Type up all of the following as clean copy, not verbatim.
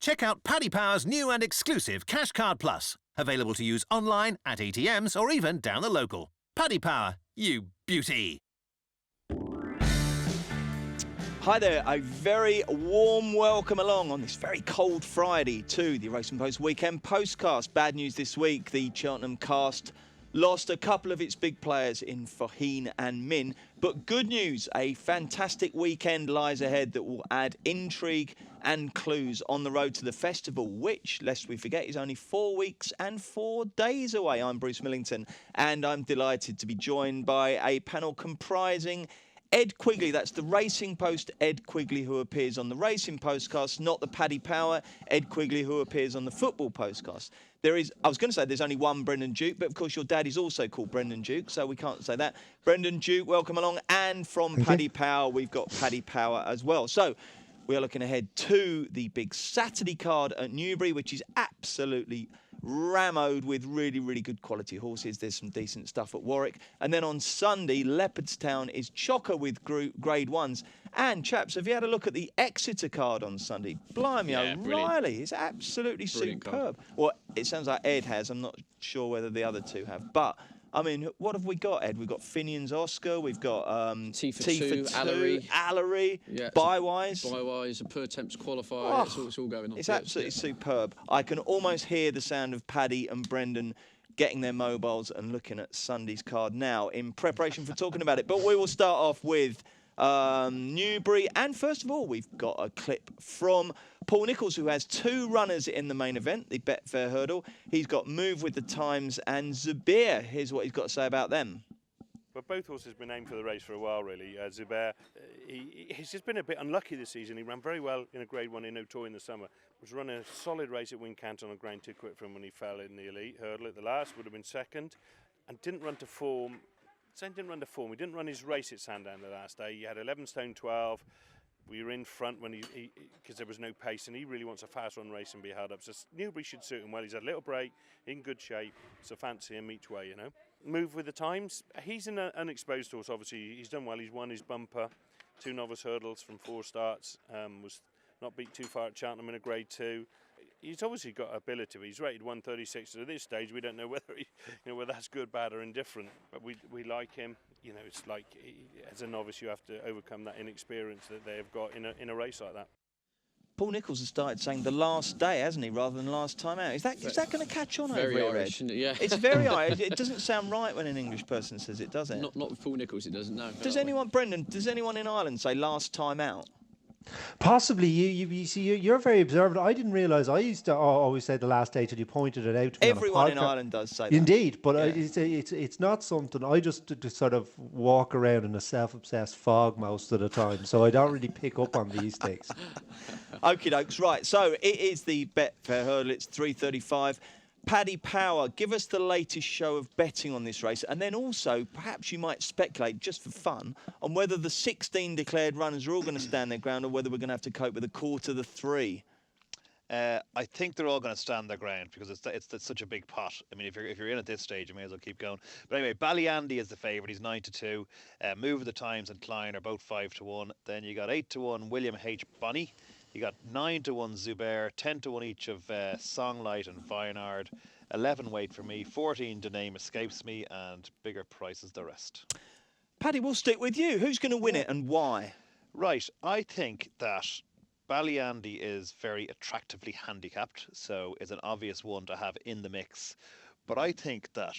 Check out Paddy Power's new and exclusive Cash Card Plus, available to use online, at ATMs or even down the local. Paddy Power, you beauty. Hi there, a very warm welcome along on this very cold Friday to the Racing Post Weekend Postcast. Bad news this week, the Cheltenham cast lost a couple of its big players in Faheen and Min. But good news, a fantastic weekend lies ahead that will add intrigue and clues on the road to the festival, which, lest we forget, is only 4 weeks and 4 days away. I'm Bruce Millington, and I'm delighted to be joined by a panel comprising Ed Quigley, that's the Racing Post Ed Quigley who appears on the Racing Postcast, not the Paddy Power Ed Quigley who appears on the Football Postcast. I was going to say there's only one Brendan Duke, but of course your dad is also called Brendan Duke, so we can't say that. Brendan Duke, welcome along. And from Paddy Power, we've got Paddy Power as well. So we are looking ahead to the big Saturday card at Newbury, which is absolutely rammed with really, really good quality horses. There's some decent stuff at Warwick. And then on Sunday, Leopardstown is chocker with grade ones. And chaps, have you had a look at the Exeter card on Sunday? Blimey, O'Reilly, it's absolutely superb. Card. Well, it sounds like Ed has. I'm not sure whether the other two have. But, I mean, what have we got, Ed? We've got Finian's Oscar. We've got T for two, Allery, yeah, Bywise, a per temps qualifier. Oh, it's all going on. It's absolutely superb. I can almost hear the sound of Paddy and Brendan getting their mobiles and looking at Sunday's card now in preparation for talking about it. But we will start off with Newbury. And first of all, we've got a clip from Paul Nicholls, who has 2 runners in the main event, the Betfair Hurdle. He's got Move with the Times and Zubair. Here's what he's got to say about them. Well, both horses have been aimed for the race for a while, really. Zubair, he's just been a bit unlucky this season. He ran very well in a Grade 1 in O'Toy in the summer. Was running a solid race at Wincanton on ground too quick for him when he fell in the elite hurdle at the last. Would have been second, and didn't run to form. He didn't run his race at Sandown the last day. He had 11 stone 12. We were in front when because there was no pace, and he really wants a fast run race and be held up. So Newbury should suit him well. He's had a little break, in good shape, so fancy him each way, you know. Move with the Times. He's an unexposed horse, obviously. He's done well. He's won his bumper. 2 novice hurdles from 4 starts. Was not beat too far at Cheltenham in a Grade 2. He's obviously got ability. He's rated 136. So at this stage, we don't know whether whether that's good, bad, or indifferent. But we like him. You know, it's like as a novice, you have to overcome that inexperience that they have got in a race like that. Paul Nicholls has started saying the last day, hasn't he, rather than last time out? Is that going to catch on over here, Irish, isn't it? Yeah. It's very Irish. It doesn't sound right when an English person says it, does it? Not with Paul Nicholls, it doesn't. No. Brendan? Does anyone in Ireland say last time out? Possibly. You see, you're very observant. I didn't realise. I used to always say the last day till you pointed it out to me. Everyone in Ireland does say that. Indeed, but it's not something. I just sort of walk around in a self-obsessed fog most of the time, so I don't really pick up on these things. Okie dokes, right. So it is the Betfair Hurdle. It's 3:35. Paddy Power, give us the latest show of betting on this race, and then also perhaps you might speculate, just for fun, on whether the 16 declared runners are all going to stand their ground or whether we're going to have to cope with a quarter to 3. I think they're all going to stand their ground because it's such a big pot. I mean, if you're in at this stage, you may as well keep going. But anyway, Ballyandy is the favourite. He's 9-2. Move of the Times and Klein are both 5-1. Then you got 8-1 William H. Bonney. You got 9-1 Zubair, 10-1 each of Songlight and Vineyard, 11 Wait for Me, 14 The Name Escapes Me, and bigger prices the rest. Paddy, we'll stick with you. Who's going to win it and why? Right, I think that Ballyandy is very attractively handicapped, so it's an obvious one to have in the mix. But I think that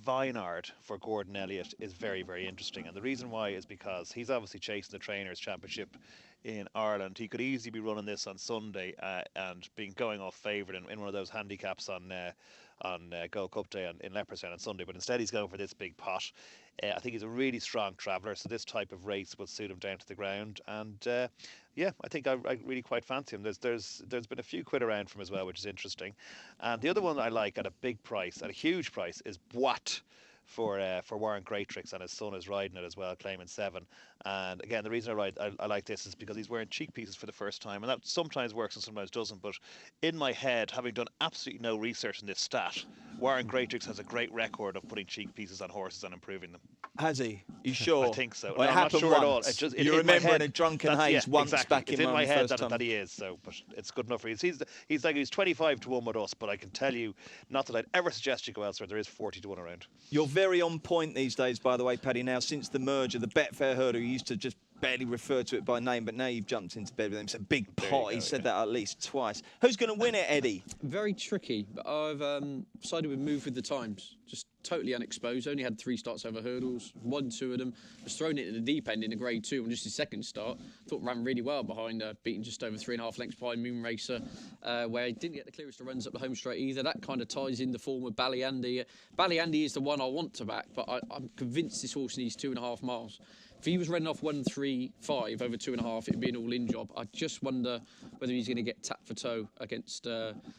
Vineyard for Gordon Elliott is very, very interesting. And the reason why is because he's obviously chasing the Trainers' Championship in Ireland. He could easily be running this on Sunday and being going off favourite in one of those handicaps on Gold Cup Day in Leopardstown on Sunday. But instead he's going for this big pot. I think he's a really strong traveller, so this type of race will suit him down to the ground. And I think I really quite fancy him. There's been a few quid around for him as well, which is interesting. And the other one I like at a big price, at a huge price, is Boite for Warren Greatrix, and his son is riding it as well, claiming 7. And again, the reason I like this is because he's wearing cheek pieces for the first time, and that sometimes works and sometimes doesn't. But in my head, having done absolutely no research on this stat, Warren Greatrix has a great record of putting cheek pieces on horses and improving them. Has he? You sure? I think so. Well, No, it I'm not happened sure once. at all. It just, You remember in a drunken haze once exactly. back it's in my head first time. that he is. So, but it's good enough for you. He's 25-1 with us, but I can tell you, not that I'd ever suggest you go elsewhere. There is 40-1 around. You're very on point these days, by the way, Paddy. Now, since the merger, the Betfair Hurdle, you used to just barely refer to it by name, but now you've jumped into bed with him. It's a big pot. He said that at least twice. Who's going to win it, Eddie? Very tricky, but I've decided we'd move with the times. Just totally unexposed. Only had 3 starts over hurdles, won 2 of them. Was thrown into the deep end in a Grade 2 on just his second start. Thought ran really well behind, beating just over 3.5 lengths behind Moon Racer, where he didn't get the clearest of runs up the home straight either. That kind of ties in the form of Ballyandy. Ballyandy is the one I want to back, but I'm convinced this horse needs 2.5 miles. If he was running off 1.35 over 2.5, it'd be an all-in job. I just wonder whether he's going to get tapped for toe against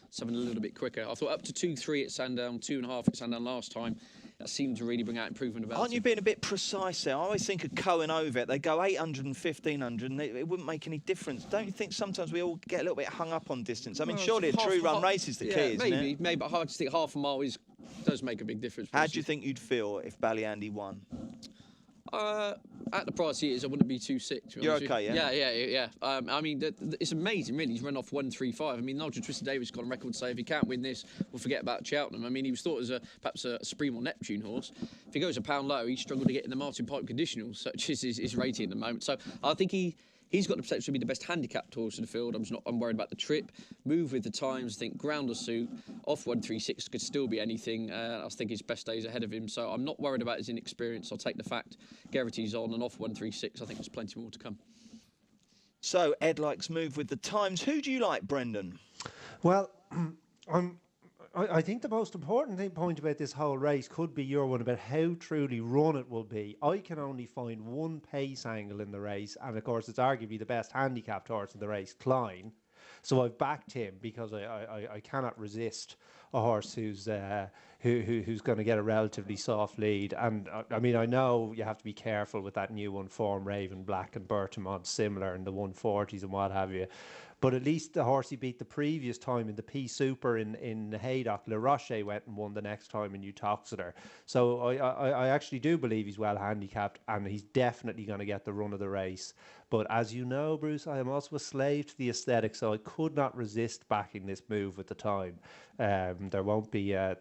something a little bit quicker. I thought up to 2.3 at Sandown, 2.5 at Sandown last time. That seemed to really bring out improvement about Aren't you being a bit precise there? I always think of Cohen Ovett. They go 800 and 1,500 and it wouldn't make any difference. Don't you think sometimes we all get a little bit hung up on distance? I mean, surely a true run race is the key, isn't it? Maybe, but I just think half a mile does make a big difference. How do you think you'd feel if Ballyandy won? At the price he is, I wouldn't be too sick. To be You're honest okay, with you. yeah? Yeah. I mean, it's amazing, really. He's run off 1.35. I mean, Nigel Twisted-Davies got on record to say if he can't win this, we'll forget about Cheltenham. I mean, he was thought as perhaps a Supreme or Neptune horse. If he goes a pound low, he struggled to get in the Martin Pipe conditionals, such as his rating at the moment. So I think he's got the potential to be the best handicapped horse in the field. I'm worried about the trip. Move with the times. I think ground or suit off 1.36 could still be anything. I think his best days ahead of him. So I'm not worried about his inexperience. I'll take the fact Geraghty's on and off 1.36. I think there's plenty more to come. So Ed likes move with the times. Who do you like, Brendan? Well, I think the most important point about this whole race could be your one about how truly run it will be. I can only find one pace angle in the race, and of course it's arguably the best handicapped horse in the race, Klein. So I've backed him because I cannot resist a horse who's going to get a relatively soft lead. And I mean, I know you have to be careful with that new one, Form Raven Black and Bertimont, similar in the 140s and what have you. But at least the horse he beat the previous time in the P Super in Haydock, Le Rocher, went and won the next time in Uttoxeter. So I actually do believe he's well handicapped, and he's definitely going to get the run of the race. But as you know, Bruce, I am also a slave to the aesthetic, so I could not resist backing this move at the time. There won't be a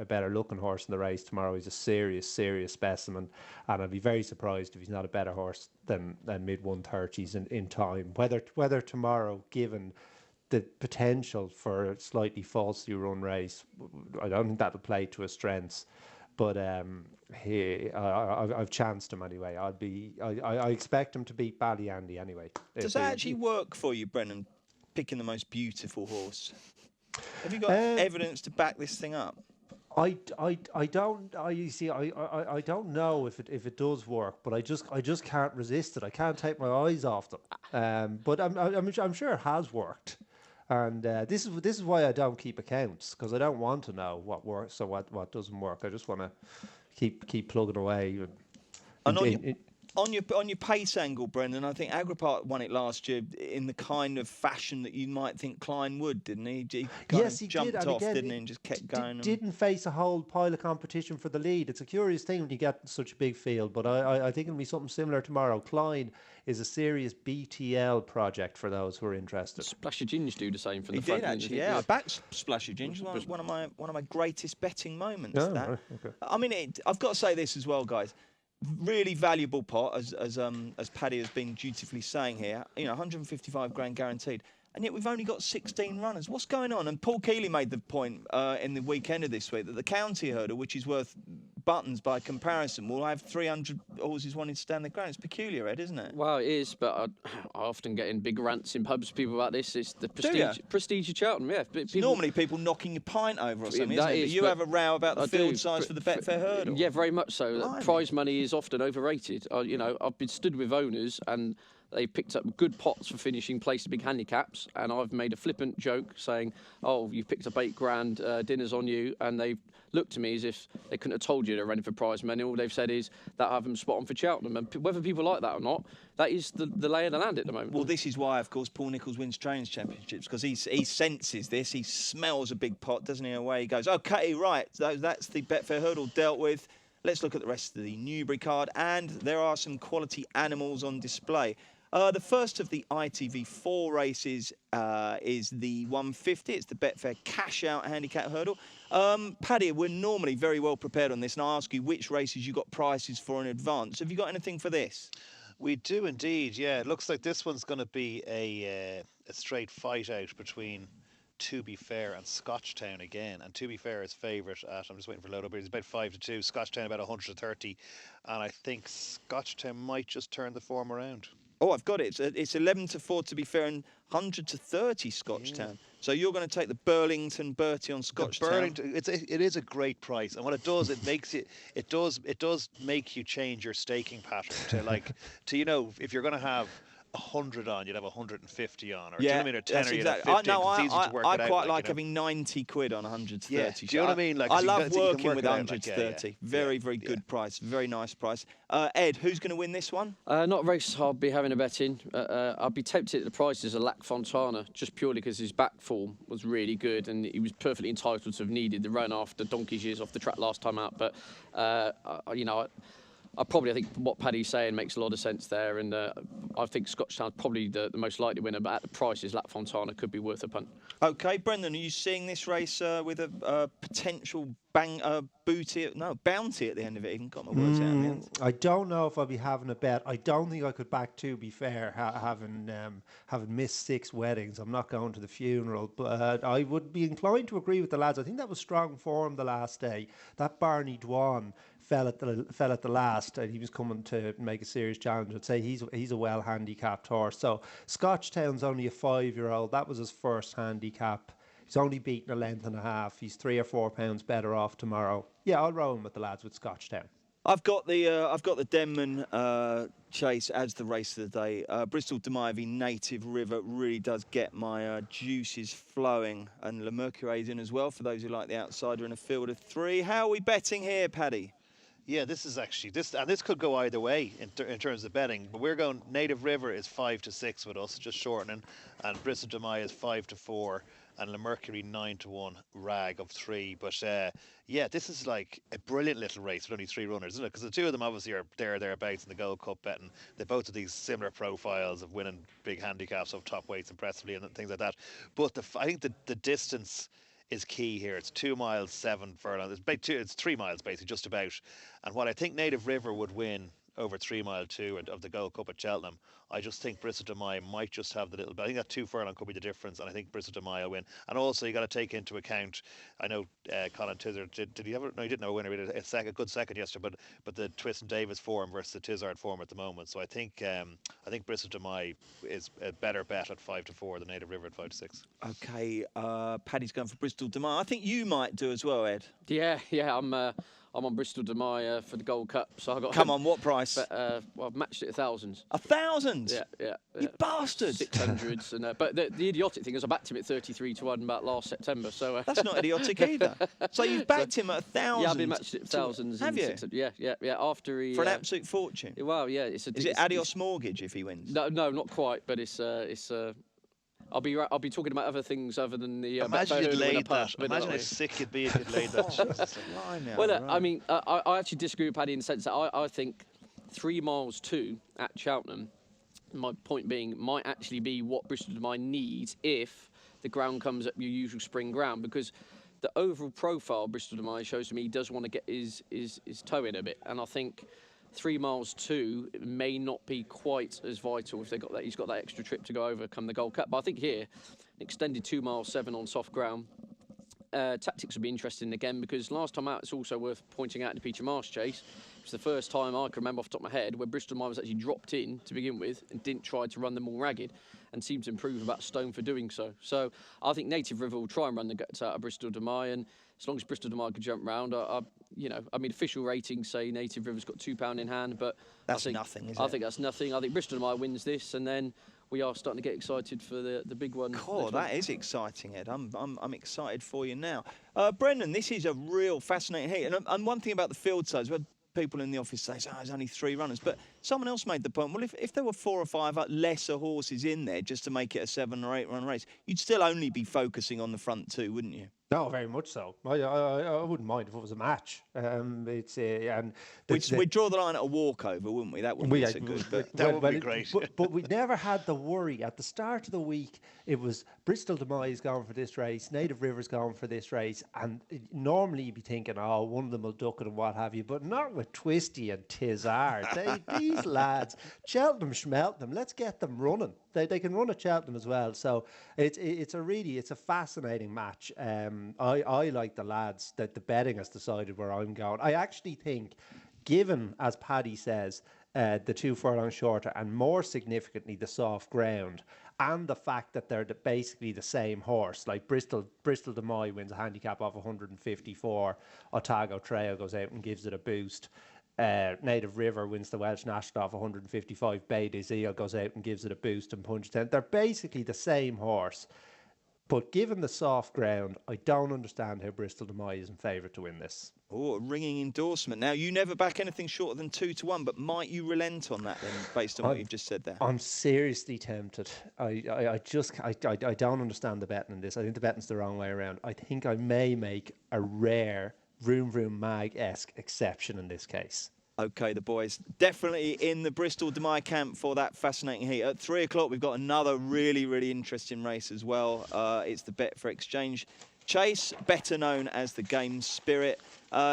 better looking horse in the race tomorrow. He's a serious specimen, and I'd be very surprised if he's not a better horse than mid 130s in time. Whether tomorrow, given the potential for a slightly falsely run race, I don't think that'll play to his strengths. But I've chanced him anyway. I expect him to beat Ballyandy anyway. Does that actually work for you, Brendan, picking the most beautiful horse? Have you got evidence to back this thing up? I don't know if it does work, but I just can't resist it. I can't take my eyes off them. But I'm sure it has worked. And this is why I don't keep accounts, because I don't want to know what works or what doesn't work. I just want to keep plugging away. On your pace angle, Brendan, I think Agripart won it last year in the kind of fashion that you might think Klein would, didn't he? He jumped off, didn't he, and just kept going. Didn't face a whole pile of competition for the lead. It's a curious thing when you get such a big field, but I think it'll be something similar tomorrow. Klein is a serious BTL project for those who are interested. Splash of Ginge do the same for the front. He did actually, yeah. I backed Splash of Ginge. One of my greatest betting moments. Oh, right, okay. I mean, I've got to say this as well, guys. Really valuable pot, as Paddy has been dutifully saying here. 155 grand guaranteed, and yet we've only got 16 runners. What's going on? And Paul Keeley made the point in the weekend of this week that the county hurdle, which is worth buttons by comparison, will have 300 horses wanting to stand the ground. It's peculiar, Ed, isn't it? Well, it is, but I often get in big rants in pubs, people about this. It's the prestige of Cheltenham, yeah. Normally people knocking your pint over or something, isn't it? But you have a row about the field size for the Betfair Hurdle. Yeah, very much so. Prize money is often overrated. I've been stood with owners and They picked up good pots for finishing, placed big handicaps, and I've made a flippant joke saying, "Oh, you've picked up £8,000, dinner's on you," and they've looked to me as if they couldn't have told you they're running for prize money. All they've said is that I have them spot on for Cheltenham, and whether people like that or not, that is the lay of the land at the moment. Well, this is why, of course, Paul Nicholls wins Trainers Championships, because he senses this. He smells a big pot, doesn't he? Away he goes. OK, right. That's the Betfair Hurdle dealt with. Let's look at the rest of the Newbury card, and there are some quality animals on display. The first of the ITV4 races is the 150. It's the Betfair Cash Out Handicap Hurdle. Paddy, we're normally very well prepared on this, and I ask you which races you got prices for in advance. Have you got anything for this? We do indeed, yeah. It looks like this one's going to be a straight fight out between To Be Fair and Scotchtown again. And To Be Fair is favourite at, I'm just waiting for load up here, it's about 5-2. Scotchtown about 130. And I think Scotchtown might just turn the form around. Oh, I've got it. It's 11-4 To Be Fair and 100-30 Scotchtown. Yeah. So you're going to take the Burlington Bertie on Scotchtown. It is a great price, and what it does, it does make you change your staking pattern to you know, if you're going to have 100 on, you'd have 150 on, or do you know what I mean, or 10, or you'd have 50. I quite like having 90 quid on 130. Yeah. Do you know what I mean? Like, I love working with 130. Very good price. Very nice price. Ed, who's going to win this one? Not a race I'll be having a bet in. I'd be tempted at the prices of Lac Fontana, just purely because his back form was really good, and he was perfectly entitled to have needed the run after donkey's years off the track last time out. But, you know, I think what Paddy's saying makes a lot of sense there, and I think Scotchtown's probably the most likely winner, but at the prices, Lac Fontana could be worth a punt. OK, Brendan, are you seeing this race with a potential bounty at the end of it? Even got my words out in the end. I don't know if I'll be having a bet. I don't think I could back To Be Fair, having missed 6 weddings. I'm not going to the funeral, but I would be inclined to agree with the lads. I think that was strong form the last day. That Barney Dwan fell at the last, and he was coming to make a serious challenge. I'd say he's a well handicapped horse. So Scotchtown's only a 5-year-old. That was his first handicap. He's only beaten a length and a half. He's 3 or 4 pounds better off tomorrow. Yeah, I'll roll him with the lads with Scotchtown. I've got the Denman Chase as the race of the day. Bristol Demivy Native River really does get my juices flowing, and Le Mercury's in as well for those who like the outsider in a field of 3. How are we betting here, Paddy? Yeah, this is actually and this could go either way in terms of betting. But we're going Native River is 5-6 with us, just shortening, and Bristol Demai is 5-4, and Le Mercury 9-1, Rag of 3. But yeah, this is like a brilliant little race with only 3 runners, isn't it? Because the two of them obviously are thereabouts in the Gold Cup betting. They both have these similar profiles of winning big handicaps of top weights impressively and things like that. But I think the distance is key here. It's 2 miles 7 furlongs. It's 3 miles basically, just about. And what I think Native River would win over 3 mile 2 of the Gold Cup at Cheltenham, I just think Bristol Demai might just have the little bit. I think that 2 furlong could be the difference, and I think Bristol Demai will win. And also you got to take into account, I know Colin Tizard did he ever? No, he didn't have a winner. He did a good second yesterday, but the Twist and Davis form versus the Tizard form at the moment. So I think Bristol Demai is a better bet at 5-4 than Native River at 5-6. Okay, Paddy's going for Bristol Demai. I think you might do as well, Ed. Yeah, I'm on Bristol Demai for the Gold Cup, so I got. Come on, what price? Well, I've matched it 1,000. 1,000? Yeah. You bastard! 600s, and but the idiotic thing is I backed him at 33-1 about last September. So that's not idiotic either. So you've backed him at 1,000. Yeah, I've been matched at 1,000s. Have you? Yeah. After he for an absolute fortune. Well, yeah. Is it Adios Mortgage if he wins? No, not quite. But it's. I'll be talking about other things other than the. Imagine you'd laid that. Imagine how sick you'd be if you'd laid that. Jesus. Well, I mean, I actually disagree with Paddy in the sense that I think 3 miles 2 at Cheltenham, my point being, might actually be what Bristol Demai needs if the ground comes up your usual spring ground, because the overall profile Bristol Demai shows to me he does want to get his toe in a bit, and I think 3 miles 2 may not be quite as vital if he's got that extra trip to go over come the Gold Cup. But I think here, an extended 2 miles 7 on soft ground, tactics will be interesting again, because last time out, it's also worth pointing out in the Peter Marsh chase, it's the first time I can remember off the top of my head where Bristol Mine was actually dropped in to begin with and didn't try to run them all ragged, and seemed to improve about a stone for doing so. So I think Native River will try and run the guts out of Bristol de Mai, and as long as Bristol de Mai can jump round, official ratings say Native River's got £2 in hand, but That's nothing, is it? I think that's nothing. I think Bristol de Mai wins this, and then we are starting to get excited for the big one. Cool, that is exciting, Ed. I'm excited for you now. Brendan, this is a real fascinating heat. And one thing about the field size, we had people in the office say, there's only 3 runners. But someone else made the point, well, if there were 4 or 5 lesser horses in there just to make it a 7 or 8 run race, you'd still only be focusing on the front 2, wouldn't you? No, very much so. I wouldn't mind if it was a match. We'd draw the line at a walkover, wouldn't we? That wouldn't be so good. But that would be great. But we never had the worry. At the start of the week, it was Bristol de Mai's going for this race, Native River's going for this race, and normally you'd be thinking, oh, one of them will duck it and what have you, but not with Twisty and Tizard. These lads, Cheltenham Schmeltenham, let's get them running. They can run at Cheltenham as well. So it's a fascinating match. I like the lads that the betting has decided where I'm going. I actually think, given, as Paddy says, the 2 furlong shorter and more significantly the soft ground, and the fact that they're basically the same horse, like Bristol de Mai wins a handicap of 154, Otago Trail goes out and gives it a boost. Native River wins the Welsh National off 155, Bay des Îles goes out and gives it a boost and punch 10. They're basically the same horse. But given the soft ground, I don't understand how Bristol de Mai isn't favourite to win this. Oh, a ringing endorsement. Now, you never back anything shorter than 2-1, but might you relent on that then, based on what you've just said there? I'm seriously tempted. I don't understand the betting in this. I think the betting's the wrong way around. I think I may make a rare Vroom Vroom Mag-esque exception in this case. OK, the boys definitely in the Bristol de Mai camp for that fascinating heat. At 3 o'clock, we've got another really, really interesting race as well. It's the Betfair Exchange Chase, better known as the Game Spirit,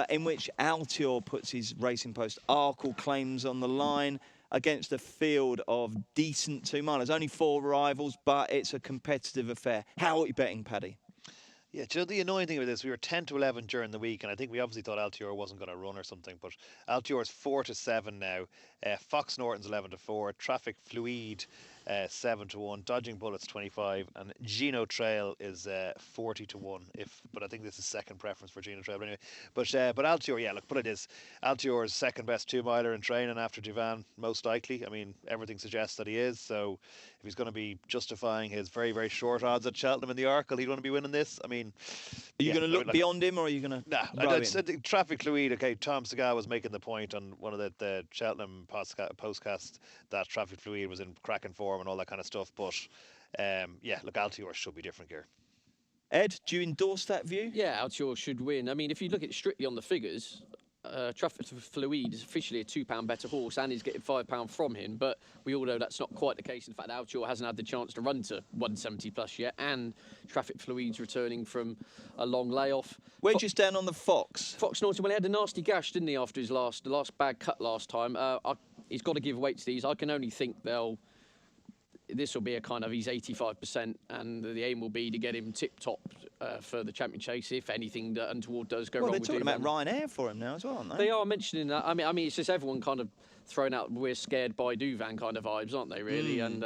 in which Altior puts his Racing Post Arkle claims on the line against a field of decent 2-milers. Only 4 rivals, but it's a competitive affair. How are you betting, Paddy? Yeah, do you know the annoying thing about this? We were 10 to 11 during the week, and I think we obviously thought Altior wasn't going to run or something, but Altior is 4 to 7 now. Fox Norton's 11 to 4. Traffic Fluide 7 to 1. Dodging Bullets 25, and Gino Trail is 40 to 1. But I think this is second preference for Gino Trail. But anyway, but Altior, yeah, look, put it is Altior's second best 2-miler in training after Duvan, most likely. I mean, everything suggests that he is. So if he's going to be justifying his very, very short odds at Cheltenham in the Arkle, he's going to be winning this. I mean, are you going to look beyond him, or are you going to? Nah, I said Traffic Fluide. Okay, Tom Segal was making the point on one of the Cheltenham postcast that Traffic Fluide was in cracking form and all that kind of stuff. But yeah, look, Altior should be different here. Ed, do you endorse that view? Yeah, Altior should win. I mean, if you look at it strictly on the figures, Traffic Fluide is officially a £2 better horse, and he's getting £5 from him. But we all know that's not quite the case. In fact, Altior hasn't had the chance to run to 170 plus yet, and Traffic Fluide's returning from a long layoff. Where'd you stand on the Fox? Fox Norton, well, he had a nasty gash, didn't he, after his last bad cut last time. He's got to give weight to these. I can only think this will be a kind of, he's 85%, and the aim will be to get him tip-top for the champion chase, if anything untoward does go wrong with they're talking Duvan. about Ryanair for him now as well, aren't they? They are mentioning that. I mean, it's just everyone kind of thrown out, we're scared by Duvan kind of vibes, aren't they, really? And,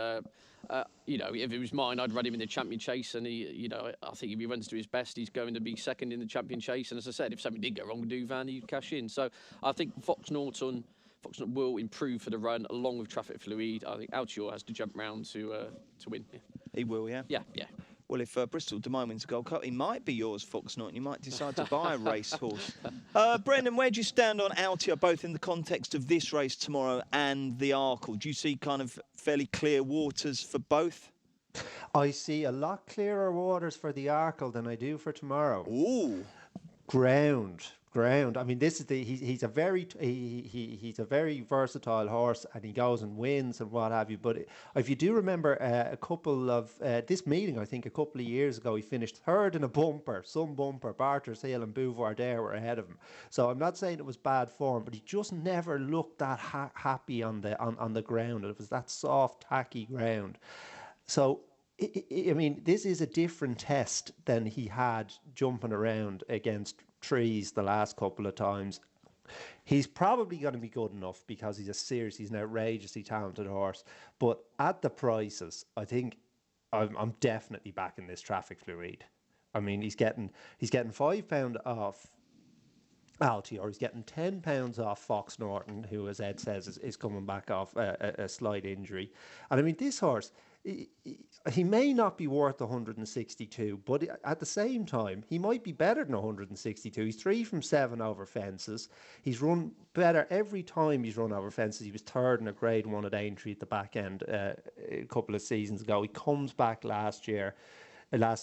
you know, if it was mine, I'd run him in the champion chase, and I think if he runs to his best, he's going to be second in the champion chase. And as I said, if something did go wrong with Duvan, he'd cash in. So I think Fox Norton will improve for the run, along with Traffic Fluide. I think Altior has to jump round to win. Yeah. He will, yeah? Yeah. Well, if Bristol de Mai wins the Gold Cup, he might be yours, Fox Norton. You might decide to buy a racehorse. Brendan, where do you stand on Altior, both in the context of this race tomorrow and the Arkle? Do you see kind of fairly clear waters for both? I see a lot clearer waters for the Arkle than I do for tomorrow. Ooh. Ground. I mean, this is he's a very versatile horse, and he goes and wins and what have you. But if you do remember a couple of this meeting, I think a couple of years ago, he finished third in a bumper, some bumper. Barter's Hill and Bouvardere were ahead of him. So I'm not saying it was bad form, but he just never looked that happy on the ground. It was that soft, tacky ground. So I mean, this is a different test than he had jumping around against trees the last couple of times. He's probably going to be good enough because he's an outrageously talented horse. But at the prices, I think I'm definitely backing this Traffic Fluid. I mean, he's getting £5 off Altior. He's getting £10 off Fox Norton, who, as Ed says, is coming back off a slight injury. And I mean, this horse, he may not be worth 162, but at the same time, he might be better than 162. He's 3 from 7 over fences. He's run better every time he's run over fences. He was third in a Grade 1 at Aintree at the back end a couple of seasons ago. He comes back last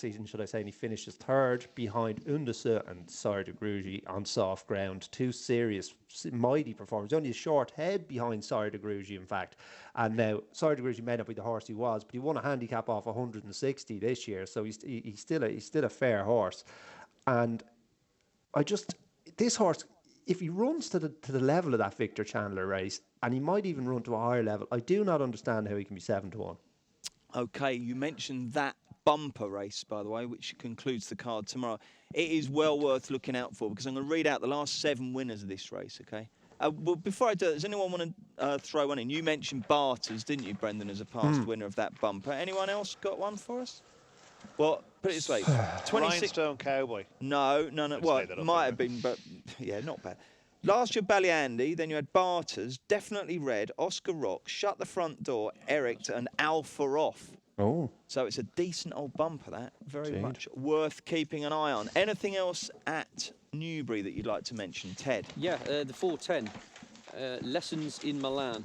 season, should I say, and he finishes third behind Undasa and Sire de Grugy on soft ground. Two serious, mighty performers. Only a short head behind Sire de Grugy, in fact. And now, Sire de Grugy may not be the horse he was, but he won a handicap off 160 this year, so he's still a fair horse. And this horse, if he runs to the level of that Victor Chandler race, and he might even run to a higher level, I do not understand how he can be 7-1. Okay, you mentioned that bumper race, by the way, which concludes the card tomorrow. It is well worth looking out for, because I'm going to read out the last 7 winners of this race, okay? Well, before I do it, does anyone want to throw one in? You mentioned Barters, didn't you, Brendan, as a past winner of that bumper. Anyone else got one for us? Well, put it this way. 26... Rhinestone Cowboy. No. Well, it might have been, but yeah, not bad. Last year, Ballyandy, then you had Barters, Definitely Red, Oscar Rock, Shut the Front Door, Eric, and Alpha Off. Oh. So it's a decent old bumper, that. Very much worth keeping an eye on. Anything else at Newbury that you'd like to mention, Ted? Yeah, the 410. Lessons in Milan.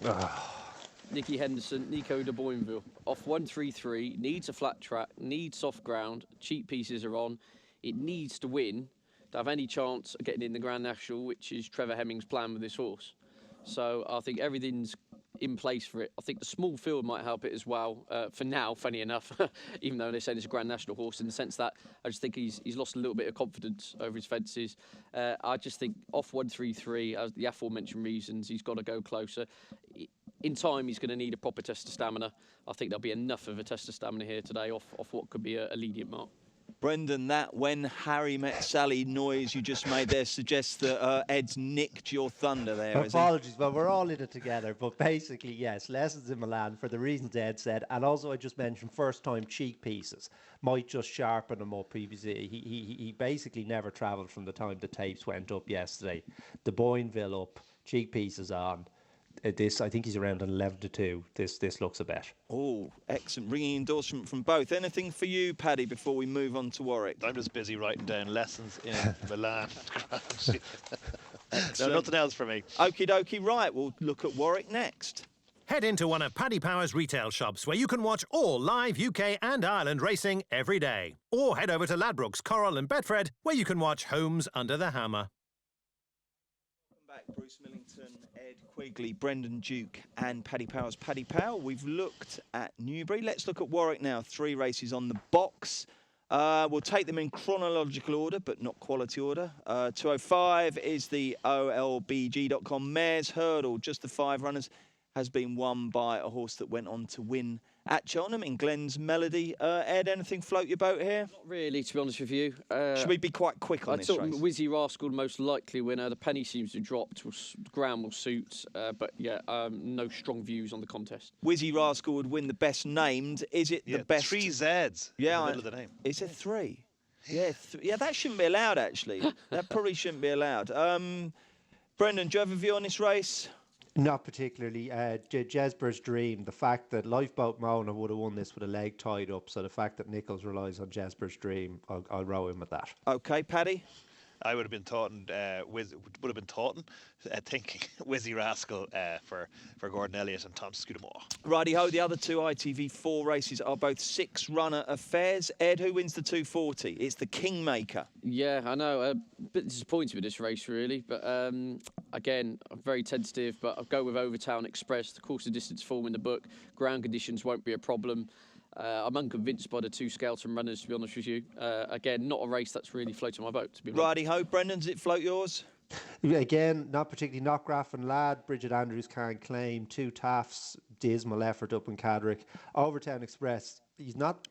Nicky Henderson, Nico de Boinville. Off 133, needs a flat track, needs soft ground, cheap pieces are on. It needs to win to have any chance of getting in the Grand National, which is Trevor Hemming's plan with this horse. So I think everything's in place for it. I think the small field might help it as well. For now, funny enough, even though they're saying it's a Grand National horse, in the sense that I just think he's lost a little bit of confidence over his fences. I just think off 133, as the aforementioned reasons, he's got to go closer. In time, he's going to need a proper test of stamina. I think there'll be enough of a test of stamina here today off what could be a lenient mark. Brendan, that When Harry Met Sally noise you just made there suggests that Ed's nicked your thunder there. Apologies, but we're all in it together. But basically, yes, Lessons in Milan for the reasons Ed said. And also I just mentioned first-time cheek pieces might just sharpen him up previously. He basically never travelled from the time the tapes went up yesterday. De Boinville up, cheek pieces on. This, I think he's around an 11-2. This looks a bet. Oh, excellent. Ringing endorsement from both. Anything for you, Paddy, before we move on to Warwick? I'm just busy writing down Lessons in Milan. No, nothing else for me. Okie dokie. Right, we'll look at Warwick next. Head into one of Paddy Power's retail shops where you can watch all live UK and Ireland racing every day. Or head over to Ladbrokes, Coral and Betfred where you can watch Homes Under the Hammer. Welcome back, Bruce Millington, Ed Quigley, Brendan Duke and Paddy Power's Paddy Power. We've looked at Newbury. Let's look at Warwick now. 3 races on the box. We'll take them in chronological order, but not quality order. 205 is the OLBG.com Mares Hurdle. Just the 5 runners. Has been won by a horse that went on to win at Cheltenham in Glenn's Melody. Ed, anything float your boat here? Not really, to be honest with you. Should we be quite quick on this race? I thought Wizzy Rascal the most likely winner. The penny seems to have dropped. The ground will suit. But yeah, no strong views on the contest. Wizzy Rascal would win the best named. Is it the best? 3 Zs in the middle of the name. Is it 3? Yeah, yeah, that shouldn't be allowed, actually. That probably shouldn't be allowed. Brendan, do you have a view on this race? Not particularly. Jesper's Dream, the fact that Lifeboat Mona would have won this with a leg tied up, so the fact that Nichols relies on Jesper's Dream, I'll row him with that. Okay, Paddy? I would have been thinking Wizzy Rascal for Gordon Elliott and Tom Scudamore. Righty-ho, the other 2 ITV4 races are both 6-runner affairs. Ed, who wins the 240? It's the Kingmaker. Yeah, I know. A bit disappointed with this race, really. But again, I'm very tentative, but I'll go with Overtown Express. The course of distance form in the book. Ground conditions won't be a problem. I'm unconvinced by the 2 Skelton runners, to be honest with you. Again, not a race that's really floated my boat, to be honest. Righty-ho, Brendan, does it float yours? Again, not particularly. Knockgraff and Lad, Bridget Andrews can't claim. 2 Taffs, dismal effort up in Cadrick. Overtown Express, he's not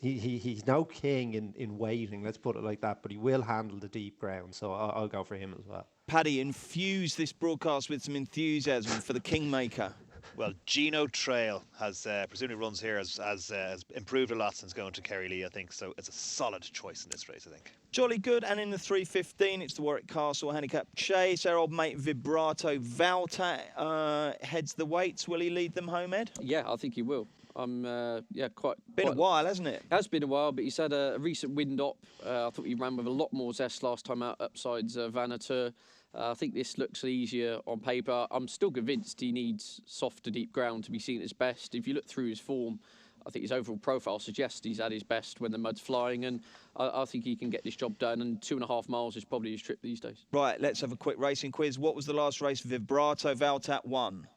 He's no king in waiting, let's put it like that, but he will handle the deep ground, so I'll go for him as well. Paddy, infuse this broadcast with some enthusiasm for the Kingmaker. Well, Gino Trail has presumably runs here, has improved a lot since going to Kerry-Lee, I think. So it's a solid choice in this race, I think. Jolly good. And in the 3:15, it's the Warwick Castle Handicap Chase. Our old mate Vibrato Valta heads the weights. Will he lead them home, Ed? Yeah, I think he will. Quite. Been a while, hasn't it? It has been a while, but he's had a recent wind up. I thought he ran with a lot more zest last time out, upsides Vanatur. I think this looks easier on paper. I'm still convinced he needs soft to deep ground to be seen at his best. If you look through his form, I think his overall profile suggests he's at his best when the mud's flying, and I think he can get this job done, and 2.5 miles is probably his trip these days. Right, let's have a quick racing quiz. What was the last race Vibrato Valtat won?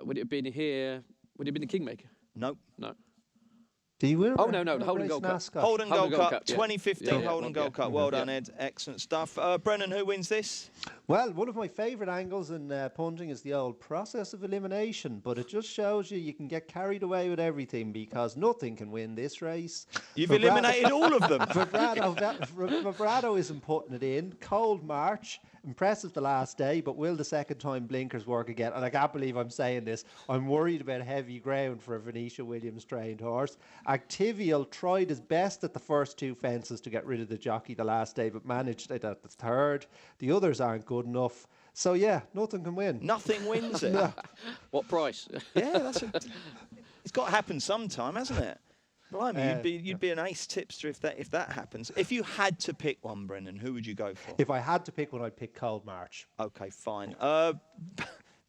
Would it have been here? Would it have been the Kingmaker? Nope. No. Do you win? Oh, no, the Holden Gold Cup. Holden Gold Cup, yeah. 2015 Yeah. Holden Gold Cup. Well done, Ed. Excellent stuff. Brennan, who wins this? Well, one of my favourite angles in punting is the old process of elimination, but it just shows you can get carried away with everything because nothing can win this race. You've eliminated all of them. Vibrato isn't putting it in. Cold March. Impressive the last day, but will the second time blinkers work again? And I can't believe I'm saying this. I'm worried about heavy ground for a Venetia Williams trained horse. Activial tried his best at the first 2 fences to get rid of the jockey the last day, but managed it at the third. The others aren't good enough. So yeah, nothing can win. Nothing wins it. No. What price? Yeah, it's got to happen sometime, hasn't it? Blimey, you'd be an ace tipster if that happens. If you had to pick one, Brendan, who would you go for? If I had to pick one, I'd pick Cold March. Okay, fine.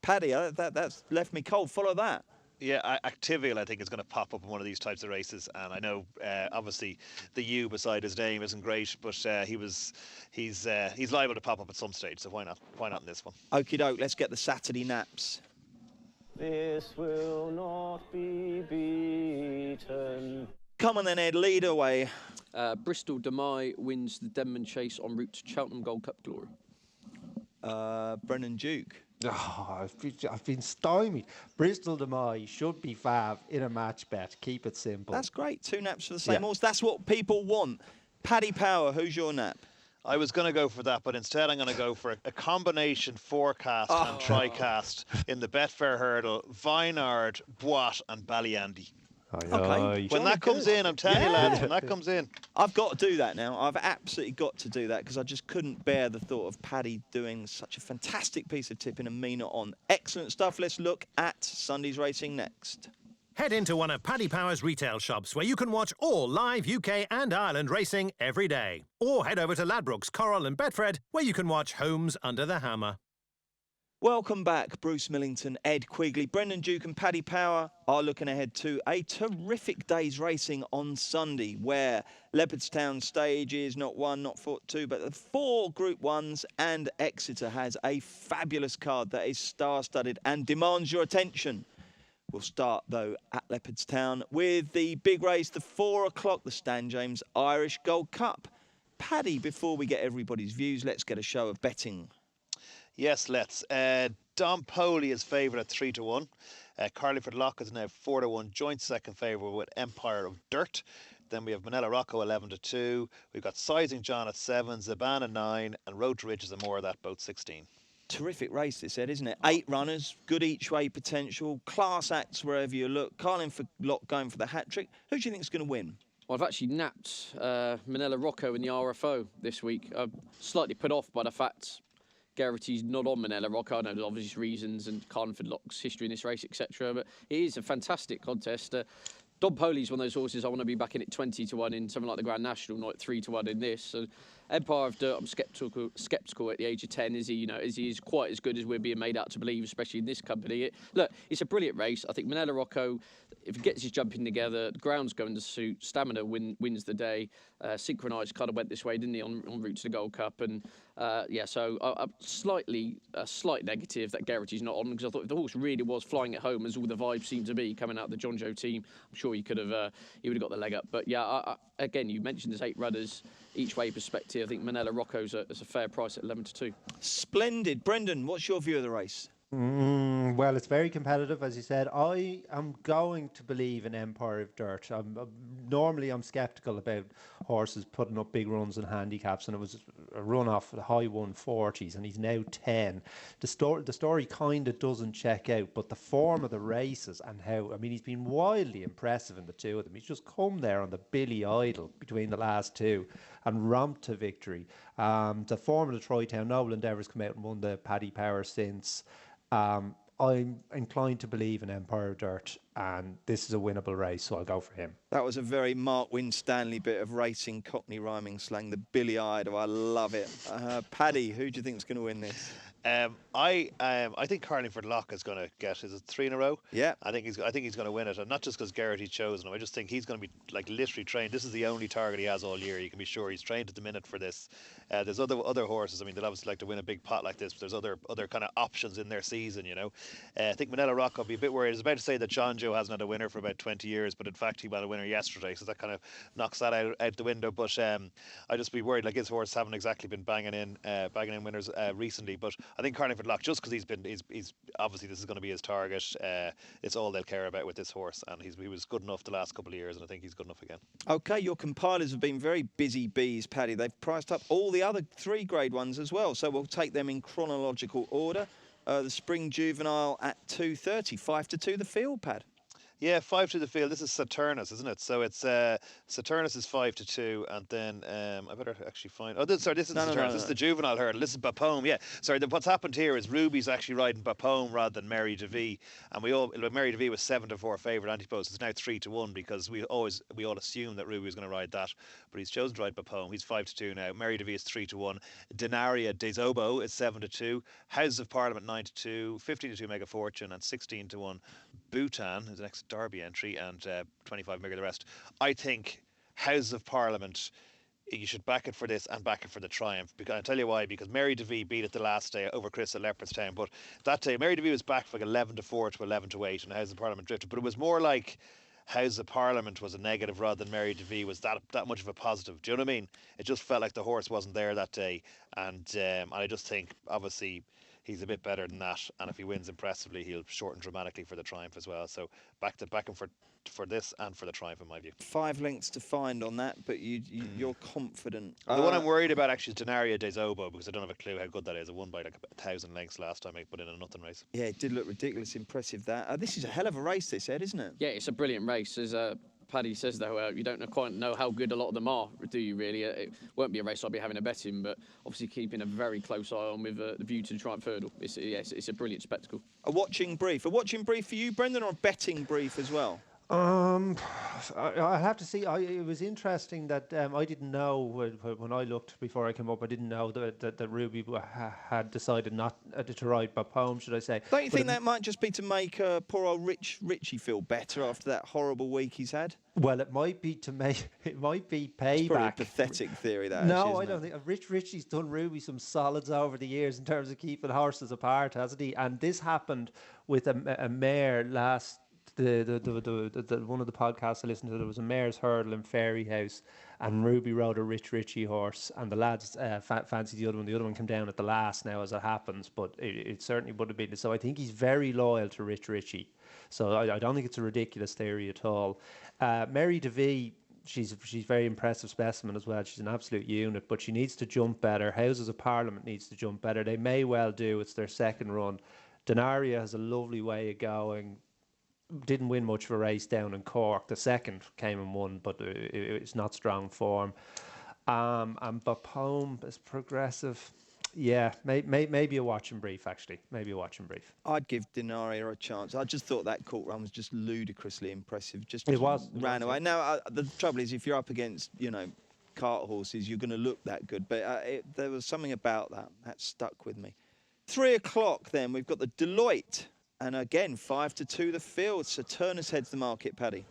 Paddy, that's left me cold. Follow that. Yeah, Activial, I think, is going to pop up in one of these types of races, and I know obviously the U beside his name isn't great, but he's liable to pop up at some stage. So why not? Why not in this one? Okie doke. Let's get the Saturday naps. This will not be beaten. Come on then, Ed. Lead away. Bristol Demai wins the Denman Chase en route to Cheltenham Gold Cup glory. Brennan Duke. Oh, I've been stymied. Bristol Demai should be fav in a match bet. Keep it simple. That's great. 2 naps for the same horse. That's what people want. Paddy Power, who's your nap? I was going to go for that, but instead I'm going to go for a combination forecast and tricast in the Betfair Hurdle, Vinard, Boit and Ballyandy. Okay. When that comes in, I'm telling you, lads, when that comes in. I've got to do that now. I've absolutely got to do that because I just couldn't bear the thought of Paddy doing such a fantastic piece of tipping and me not on. Excellent stuff. Let's look at Sunday's racing next. Head into one of Paddy Power's retail shops where you can watch all live UK and Ireland racing every day. Or head over to Ladbrokes, Coral and Betfred where you can watch Homes Under the Hammer. Welcome back, Bruce Millington, Ed Quigley, Brendan Duke and Paddy Power are looking ahead to a terrific day's racing on Sunday where Leopardstown stages, not 1, not 2, but 4 Group 1s, and Exeter has a fabulous card that is star-studded and demands your attention. We'll start, though, at Leopardstown with the big race, the 4 o'clock, the Stan James Irish Gold Cup. Paddy, before we get everybody's views, let's get a show of betting. Yes, let's. Dom Poley is favoured at 3-1. Carliford Lock is now 4-1, joint second favourite with Empire of Dirt. Then we have Manila Rocco 11-2. We've got Sizing John at 7, Zaban at 9, and Road to Riches and more of that, both 16. Terrific race, this, Ed, isn't it? 8 runners, good each way potential, class acts wherever you look. Carliford Lock going for the hat trick. Who do you think is going to win? Well, I've actually napped Manila Rocco in the RFO this week. I'm slightly put off by the fact Geraghty's not on Manila Rocco. I know there's obvious reasons and Carliford Lock's history in this race, etc. But it is a fantastic contest. Dom Poley's one of those horses I want to be backing at 20-1 in something like the Grand National, not 3-1 in this. So Empire of Dirt, I'm sceptical at the age of 10. Is he quite as good as we're being made out to believe, especially in this company? It's a brilliant race. I think Manila Rocco, if he gets his jumping together, the ground's going to suit. Stamina wins the day. Synchronised kind of went this way, didn't he, on route to the Gold Cup? And so a slight negative that Geraghty's not on, because I thought if the horse really was flying at home, as all the vibes seem to be coming out of the John Joe team, I'm sure he would have got the leg up. But again, you mentioned there's 8 runners each way perspective. I think Manila Rocco's a fair price at 11-2. Splendid. Brendan, what's your view of the race? Well, it's very competitive, as you said. I am going to believe in Empire of Dirt. I'm normally I'm sceptical about horses putting up big runs in handicaps, and it was a run off the high 140s, and he's now 10. The story kind of doesn't check out, but the form of the races and how, I mean, he's been wildly impressive in the two of them. He's just come there on the Billy Idol between the last two and ramped to victory. The form of the Troytown Noble Endeavour's come out and won the Paddy Power since. I'm inclined to believe in Empire of Dirt, and this is a winnable race, so I'll go for him. That was a very Mark Winstanley bit of racing Cockney rhyming slang, the Billy Idol. I love it. Paddy, who do you think is going to win this? I think Carlingford Lock is going to get, is it 3 in a row? Yeah. I think he's going to win it, and not just because Garrett's chosen him. I just think he's going to be like literally trained. This is the only target he has all year. You can be sure he's trained at the minute for this. There's other horses. I mean, they'd obviously like to win a big pot like this, but there's other kind of options in their season. You know, I think Manila Rock will be a bit worried. I was about to say that John Joe hasn't had a winner for about 20 years, but in fact he had a winner yesterday, so that kind of knocks that out the window. But I just be worried, like his horse haven't exactly been banging in winners recently. But I think Carlingford Lock, just because he's obviously this is going to be his target. It's all they'll care about with this horse, and he was good enough the last couple of years, and I think he's good enough again. Okay, your compilers have been very busy bees, Paddy. They've priced up all the other 3 grade ones as well, so we'll take them in chronological order. The Spring Juvenile at 2:30, 5-2 the field, Pad. Yeah, 5 to the field. This is Saturnus, isn't it? So it's Saturnus is 5-2, and then I better actually find. Oh, this is Saturnus. No. This is the Juvenile Hurdle. This is Bapome. Yeah, sorry. What's happened here is Ruby's actually riding Bapome rather than Mary DeVee, and Mary DeVee was 7-4 favourite anti-post. It's now 3-1 because we all assumed that Ruby was going to ride that, but he's chosen to ride Bapome. He's 5-2 now. Mary DeVee is 3-1. Denaria Desobo is 7-2. Houses of Parliament 9-2. 15-2 Mega Fortune and 16-1 Bhutan is the next Derby entry, and 25 Mega the rest. I think Houses of Parliament, you should back it for this and back it for the Triumph. Because I'll tell you why. Because Mary DeVee beat it the last day over Chris at Leopardstown, but that day Mary DeVee was back for like 11-4 to 11-8, and Houses of Parliament drifted. But it was more like Houses of Parliament was a negative rather than Mary DeVee was that much of a positive. Do you know what I mean? It just felt like the horse wasn't there that day, and I just think obviously he's a bit better than that, and if he wins impressively, he'll shorten dramatically for the Triumph as well. So back him for this and for the Triumph, in my view. 5 lengths to find on that, but you're confident. The one I'm worried about actually is Denaria Desobo, because I don't have a clue how good that is. It won by like 1,000 lengths last time, but in a nothing race. Yeah, it did look ridiculous, impressive that. This is a hell of a race, this, Ed, isn't it? Yeah, it's a brilliant race. As Paddy says, though, you don't quite know how good a lot of them are, do you really? It won't be a race I'll be having a bet in, but obviously keeping a very close eye on with the view to the Triumph Hurdle. It's a brilliant spectacle. A watching brief for you, Brendan, or a betting brief as well? I have to see. It was interesting that I didn't know when I looked before I came up. I didn't know that Ruby had decided not to ride Bapome, should I say? Don't you think that might just be to make poor old Richie feel better after that horrible week he's had? Well, it might be payback. It's probably a pathetic theory, that. No, I don't think. Richie's done Ruby some solids over the years in terms of keeping horses apart, hasn't he? And this happened with a mare last. The one of the podcasts I listened to, there was a Mare's Hurdle in Fairy House, and Ruby rode a Richie horse, and the lads fancied the other one. The other one came down at the last now, as it happens, but it certainly would have been. So I think he's very loyal to Richie. So I don't think it's a ridiculous theory at all. Mary DeVee, she's very impressive specimen as well. She's an absolute unit, but she needs to jump better. Houses of Parliament needs to jump better. They may well do. It's their second run. Denaria has a lovely way of going. Didn't win much of a race down in Cork. The second came and won, but it's not strong form. And Bapome is progressive. Yeah, maybe a watching brief, actually. Maybe a watching brief. I'd give Denaria a chance. I just thought that court run was just ludicrously impressive. It was. Ran away. Now, the trouble is, if you're up against, cart horses, you're going to look that good. But there was something about that stuck with me. 3 o'clock then, we've got the Deloitte. And again, 5-2 the field. Saturnus heads the market, Paddy.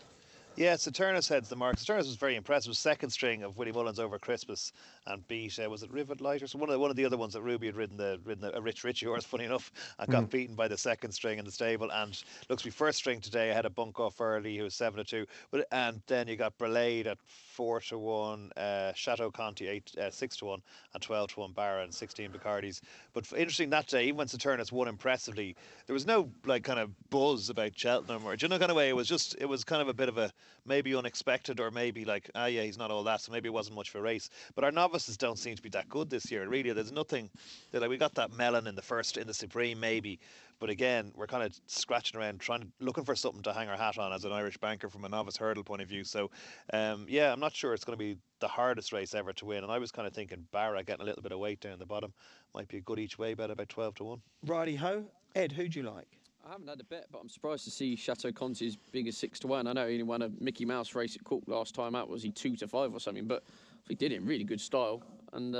Yeah, Saturnus heads the market. Saturnus was very impressive. Second string of Willie Mullins over Christmas and beat, was it Rivet Light or so? One of the other ones that Ruby had ridden a Richie horse, funny enough, and got beaten by the second string in the stable. And looks to be first string today. I had a bunk off early, who was 7-2. And then you got Brelade at 4-1, Chateau Conti 6-1, and 12-1 Baron, 16 Bacardis. But interesting that day, even when Saturnus won impressively, there was no kind of buzz about Cheltenham or kind of way. It was kind of a bit of a maybe unexpected, or maybe like, yeah, he's not all that, so maybe it wasn't much of a race. But our novices don't seem to be that good this year. Really, there's nothing. Like, we got that Melon in the Supreme maybe, but again, we're kind of scratching around, looking for something to hang our hat on as an Irish banker from a novice hurdle point of view. So, yeah, I'm not sure it's going to be the hardest race ever to win. And I was kind of thinking Barra getting a little bit of weight down the bottom might be a good each way bet, about 12 to 1. Righty ho. Ed, who do you like? I haven't had a bet, but I'm surprised to see Chateau Conti as big as 6 to 1. I know he only won a Mickey Mouse race at Cork last time out. Was he 2 to 5 or something? But he did it in really good style. And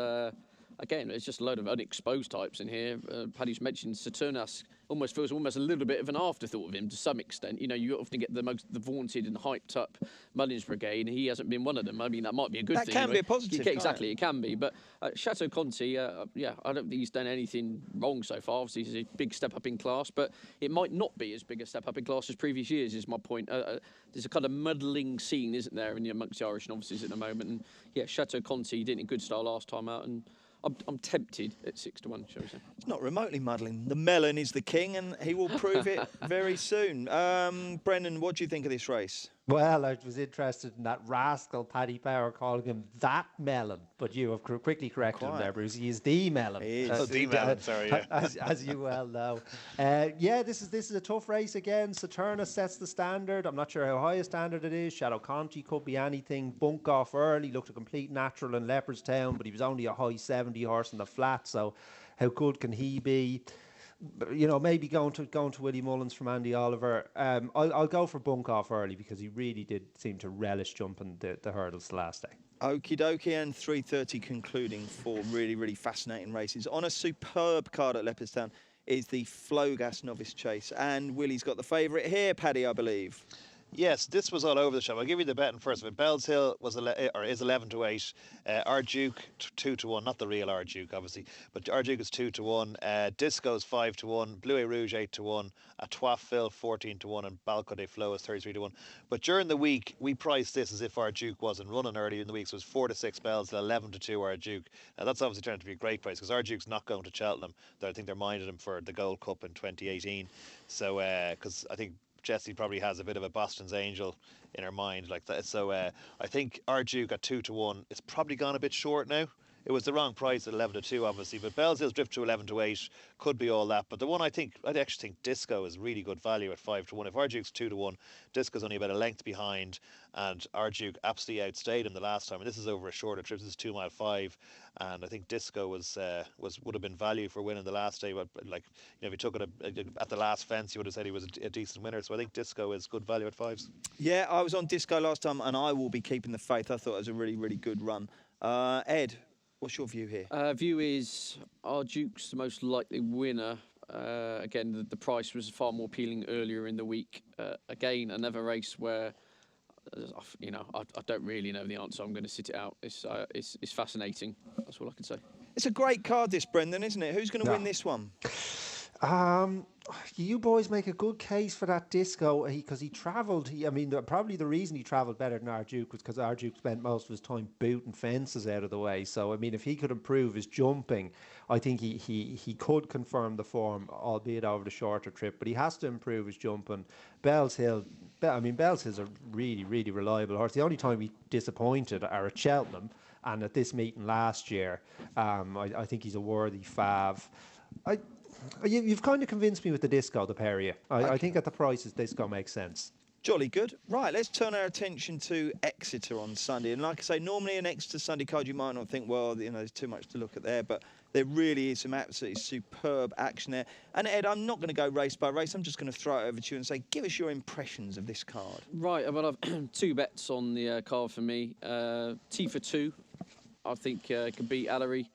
again, it's just a load of unexposed types in here. Paddy's mentioned Saturnas. Almost feels almost a little bit of an afterthought of him to some extent. You know, you often get the vaunted and hyped up Mullins Brigade, and he hasn't been one of them. I mean, that might be a good thing. That can be a positive. Exactly, it can be. But Chateau Conti, yeah, I don't think he's done anything wrong so far. Obviously, he's a big step up in class, but it might not be as big a step up in class as previous years, is my point. There's a kind of muddling scene, isn't there, amongst the Irish novices at the moment. And yeah, Chateau Conti did it in good style last time out, and I'm tempted at 6 to 1, shall we say. It's not remotely muddling. The Melon is the king, and he will prove it very soon. Brendan, what do you think of this race? Well, I was interested in that rascal Paddy Power calling him that Melon, but you have quickly corrected him there, Bruce. He is the Melon. He is. The Melon, sorry, yeah. As you well know. Yeah, this is a tough race again. Saturna sets the standard. I'm not sure how high a standard it is. Chateau Conti could be anything. Bunk off early, looked a complete natural in Leopardstown, but he was only a high 70 horse in the flat, so how good can he be? You know, maybe going to Willie Mullins from Andy Oliver. I'll go for Bunk off early because he really did seem to relish jumping the hurdles the last day. Okie dokie, and 3:30 concluding 4 really, really fascinating races. On a superb card at Leopardstown is the Flogas Novice Chase, and Willie's got the favourite here, Paddy, I believe. Yes, this was all over the shop. I'll give you the betting first. But Bell's Hill is 11 to 8. Our Duke 2 to 1, not the real Our Duke, obviously, but Our Duke is 2 to 1. Disco's 5 to 1. Bleuet Rouge 8 to 1. Atois Phil 14 to 1, and Balco de Flo is 33 to 1. But during the week, we priced this as if Our Duke wasn't running early in the week. So it was 4 to 6 Bell's Hill, 11 to 2 Our Duke. Now that's obviously turned out to be a great price because Our Duke's not going to Cheltenham. I think they're minded him for the Gold Cup in 2018. So because I think Jessie probably has a bit of a Boston's Angel in her mind like that. So I think Our Duke at 2 to 1. It's probably gone a bit short now. It was the wrong price at 11 to 2, obviously. But Bell's Hill's drift to 11 to 8 could be all that. But the one I actually think Disco is really good value at 5 to 1. If Our Duke's 2 to 1, Disco's only about a length behind, and Our Duke absolutely outstayed him the last time. And this is over a shorter trip. This is 2 mile 5, and I think Disco would have been value for winning the last day. But like, you know, if he took it at the last fence, you would have said he was a decent winner. So I think Disco is good value at 5s. Yeah, I was on Disco last time, and I will be keeping the faith. I thought it was a really, really good run. Ed, what's your view here? View is Our Duke's the most likely winner. Again, the price was far more appealing earlier in the week. Again, another race where, you know, I don't really know the answer. I'm going to sit it out. It's fascinating. That's all I can say. It's a great card, this, Brendan, isn't it? Who's going to win this one? You boys make a good case for that Disco because he travelled. I mean, probably the reason he travelled better than Our Duke was because Our Duke spent most of his time booting fences out of the way. So, I mean, if he could improve his jumping, I think he could confirm the form, albeit over the shorter trip. But he has to improve his jumping. Bell's Hill's a really, really reliable horse. The only time he disappointed are at Cheltenham and at this meeting last year. I think he's a worthy fav. You've kind of convinced me with the Disco, the pair of you. I think at the prices, Disco makes sense. Jolly good. Right, let's turn our attention to Exeter on Sunday. And like I say, normally an Exeter Sunday card, you might not think, well, you know, there's too much to look at there, but there really is some absolutely superb action there. And Ed, I'm not going to go race by race. I'm just going to throw it over to you and say, give us your impressions of this card. Right, well, I've 2 bets on the card for me. T for 2, I think could beat Allery.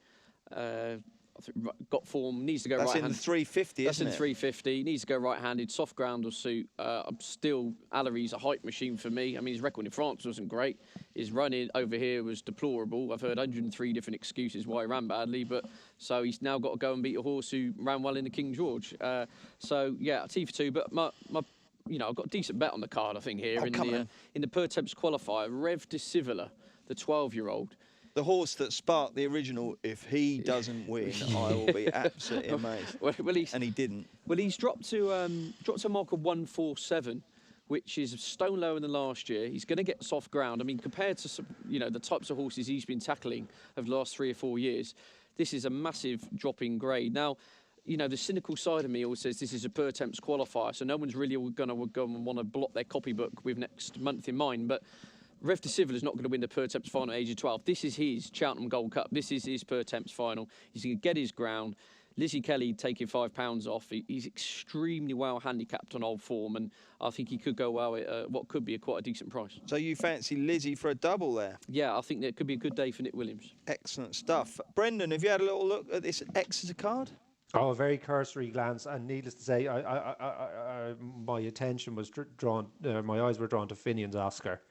I think got form, needs to go right-handed. That's in 350, That's isn't in it? 350. Needs to go right-handed. Soft ground will suit. I'm still, Allery's a hype machine for me. I mean, his record in France wasn't great. His running over here was deplorable. I've heard 103 different excuses why he ran badly, but so he's now got to go and beat a horse who ran well in the King George. So yeah, T for 2. But my you know, I've got a decent bet on the card, I think, here in the per temps qualifier. Rev de Civila, the 12-year-old. The horse that sparked the original, if he doesn't win, I will be absolutely amazed. And he didn't. Well, he's dropped to a mark of 147, which is a stone lower than last year. He's going to get soft ground. I mean, compared to the types of horses he's been tackling over the last 3 or 4 years, this is a massive drop in grade. Now, the cynical side of me always says this is a per temps qualifier, so no one's really going to go and want to block their copybook with next month in mind. But Rev de Civil is not going to win the per temps final at age of 12. This is his Cheltenham Gold Cup. This is his per temps final. He's going to get his ground. Lizzie Kelly taking £5 off. He's extremely well handicapped on old form, and I think he could go well at what could be quite a decent price. So you fancy Lizzie for a double there? Yeah, I think that could be a good day for Nick Williams. Excellent stuff. Brendan, have you had a little look at this Exeter card? Oh, a very cursory glance, and needless to say, my attention was drawn. My eyes were drawn to Finian's Oscar.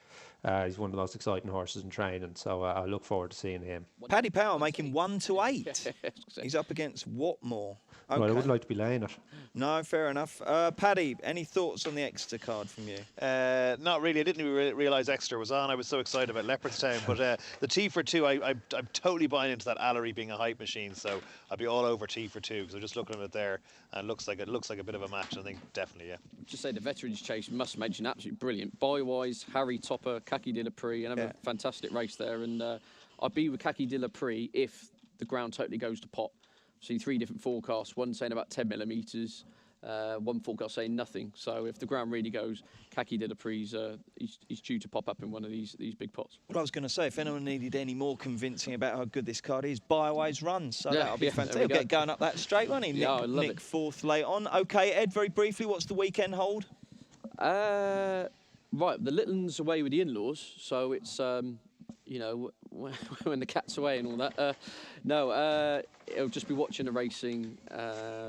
He's one of the most exciting horses in training, so I look forward to seeing him. Paddy Power making 1-8. He's up against Watmore. Okay. Well, I wouldn't like to be laying it. No, fair enough. Paddy, any thoughts on the Exeter card from you? Not really. I didn't realise Exeter was on. I was so excited about Leopardstown. But the T for 2, I'm totally buying into that Allery being a hype machine. So I'd be all over T for 2 because I'm just looking at it there, and it looks like a bit of a match. I think definitely, yeah. Just say the Veterans Chase, must mention, absolutely brilliant. Buy-wise, Harry Topper, Kaki de la Prix, and have a fantastic race there. And I'd be with Kaki de la Prix if the ground totally goes to pot. See 3 different forecasts, one saying about 10 millimetres, one forecast saying nothing. So if the ground really goes, Kaki de la Prix he's due to pop up in one of these big pots. Well, I was going to say, if anyone needed any more convincing about how good this card is, Byway's runs. So that'll be fantastic. He'll get going up that straight, won't he? Yeah, I love Nick it. fourth late on. OK, Ed, very briefly, what's the weekend hold? Right, the little one's away with the in-laws, so it's when the cat's away and all that. It'll just be watching the racing,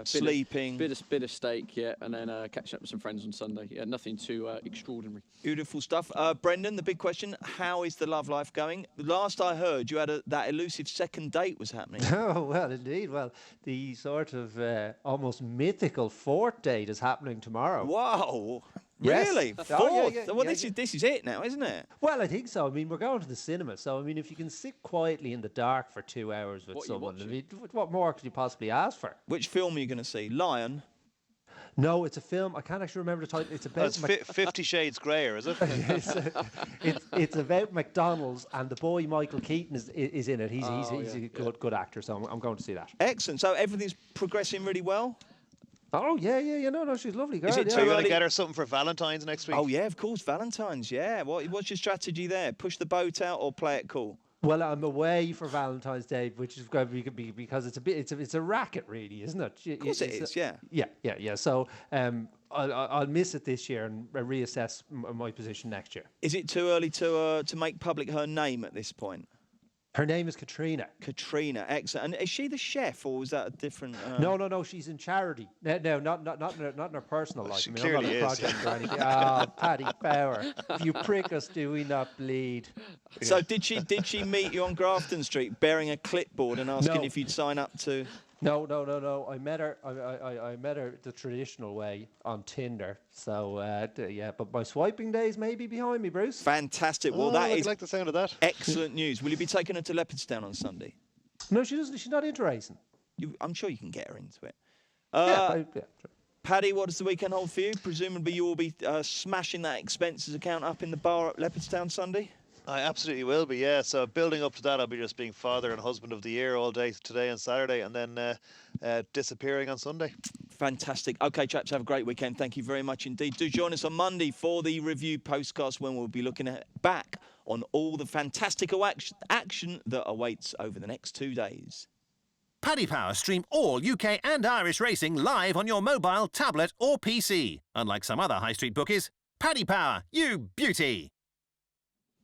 sleeping, bit of steak, yeah, and then catching up with some friends on Sunday. Yeah, nothing too extraordinary. Beautiful stuff. Brendan, the big question: how is the love life going? Last I heard, you had that elusive second date was happening. Oh well, indeed. Well, the sort of almost mythical 4th date is happening tomorrow. Wow. Yes. Really? 4th? Oh, yeah, well, this is it now, isn't it? Well, I think so. I mean, we're going to the cinema, so I mean, if you can sit quietly in the dark for 2 hours with someone, I mean, what more could you possibly ask for? Which film are you going to see? Lion? No, it's a film. I can't actually remember the title. It's about 50 Shades Greyer, is it? it's about McDonald's, and the boy Michael Keaton is in it. He's a good actor, so I'm going to see that. Excellent. So everything's progressing really well? Oh, yeah. No, she's a lovely girl. Is it So you're going to get her something for Valentine's next week? Oh, yeah, of course, Valentine's, yeah. What's your strategy there? Push the boat out or play it cool? Well, I'm away for Valentine's Day, which is going to be because it's a racket, really, isn't it? Of course it is, yeah. Yeah. So I'll miss it this year and reassess my position next year. Is it too early to make public her name at this point? Her name is Katrina. Katrina, excellent. And is she the chef, or was that a different? No. She's in charity. No, not in her personal life. She I mean, clearly I'm not a is. project or anything. Oh, Paddy Power, if you prick us, do we not bleed? So did she meet you on Grafton Street, bearing a clipboard and asking No. if you'd sign up to? No. I met her. I met her the traditional way on Tinder. So but my swiping days may be behind me, Bruce. Fantastic. Well, I like the sound of that. Excellent news. Will you be taking her to Leopardstown on Sunday? No, she doesn't. She's not into racing. I'm sure you can get her into it. Sure. Paddy, what does the weekend hold for you? Presumably you will be smashing that expenses account up in the bar at Leopardstown Sunday? I absolutely will be, yeah. So building up to that, I'll be just being father and husband of the year all day today and Saturday, and then disappearing on Sunday. Fantastic. OK, chaps, have a great weekend. Thank you very much indeed. Do join us on Monday for the review postcast, when we'll be looking back on all the fantastical action that awaits over the next 2 days. Paddy Power stream all UK and Irish racing live on your mobile, tablet or PC. Unlike some other high street bookies, Paddy Power, you beauty!